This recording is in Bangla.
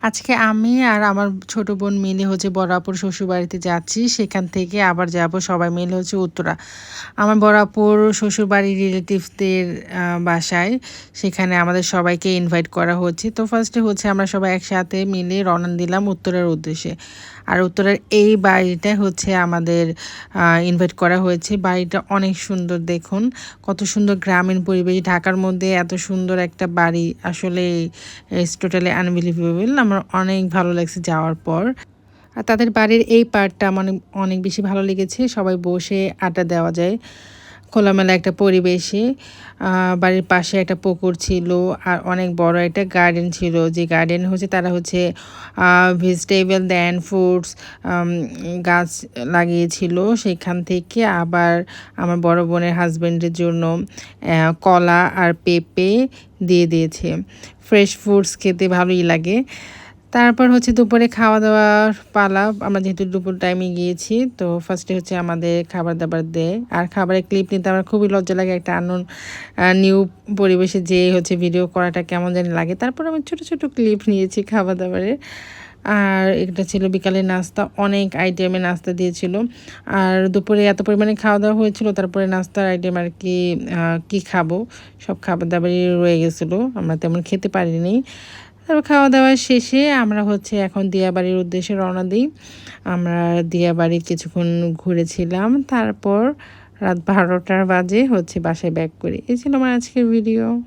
আজকে আমি আর আমার ছোট বোন মিলে হচ্ছে বড় আপুর শ্বশুরবাড়িতে যাচ্ছি। সেখান থেকে আবার যাব সবাই মিলে হচ্ছে উত্তরা। আমার বড় আপুর শ্বশুরবাড়ির রিলেটিভসদের বাসায়। সেখানে আমাদের সবাইকে ইনভাইট করা হচ্ছে। তো ফার্স্টে হচ্ছে আমরা সবাই একসাথে মিলে রওনা দিলাম উত্তরার উদ্দেশ্যে। আর উত্তরার এই বাড়িটা হচ্ছে আমাদের ইনভাইট করা হয়েছে। বাড়িটা অনেক সুন্দর দেখুন। কত সুন্দর গ্রামীণ পরিবেশ। ঢাকার মধ্যে এত সুন্দর একটা বাড়ি আসলে ইটস টোটালি আনবিলিভেবল। আমার অনেক ভালো লাগছে যাওয়ার পর। আর তাদের বাড়ির এই পার্টটা আমার অনেক বেশি ভালো লেগেছে। সবাই বসে আড্ডা দেওয়া যায় খোলামেলা একটা পরিবেশে। বাড়ির পাশে একটা পুকুর ছিল আর অনেক বড় একটা গার্ডেন ছিল। যে গার্ডেন হচ্ছে তারা হচ্ছে ভেজিটেবল দেন ফ্রুটস গাছ লাগিয়েছিল। সেখান থেকে আবার আমার বড় বোনের হাজব্যান্ডের জন্য কলা আর পেঁপে দিয়ে দিয়েছে। ফ্রেশ ফ্রুটস খেতে ভালোই লাগে। তারপর হচ্ছে দুপুরে খাওয়া-দাওয়ার পালা। আমরা যেহেতু দুপুর টাইমে গিয়েছি, তো ফার্স্টে হচ্ছে আমাদের খাবার-দাবার দেয়। আর খাবারের ক্লিপ নিতে আমার খুবই লজ্জা লাগে। একটা নিউ পরিবেশে যেয়ে হচ্ছে ভিডিও করাটা কেমন জানি লাগে। তারপর আমি ছোট, ছোট ক্লিপ নিয়েছি খাবার-দাবারের। আর এটা ছিল বিকালের নাস্তা। অনেক আইটেমের নাস্তা দিয়েছিল। আর দুপুরে এত পরিমাণে খাওয়া-দাওয়া হয়েছিল, তারপরে নাস্তার আইটেম আরকি কি খাবো? সব খাবার-দাবারই রয়ে গেছিলো। আমরা তেমন খেতে পারিনি। তারপর খাওয়া-দাওয়া শেষে আমরা হচ্ছে এখন দিয়াবাড়ির উদ্দেশ্যে রওনা দিই। আমরা দিয়াবাড়ি কিছুক্ষণ ঘুরেছিলাম। তারপর রাত ১২টা বাজে হচ্ছে বাসায় ব্যাক করি। এই ছিল আমার আজকের ভিডিও।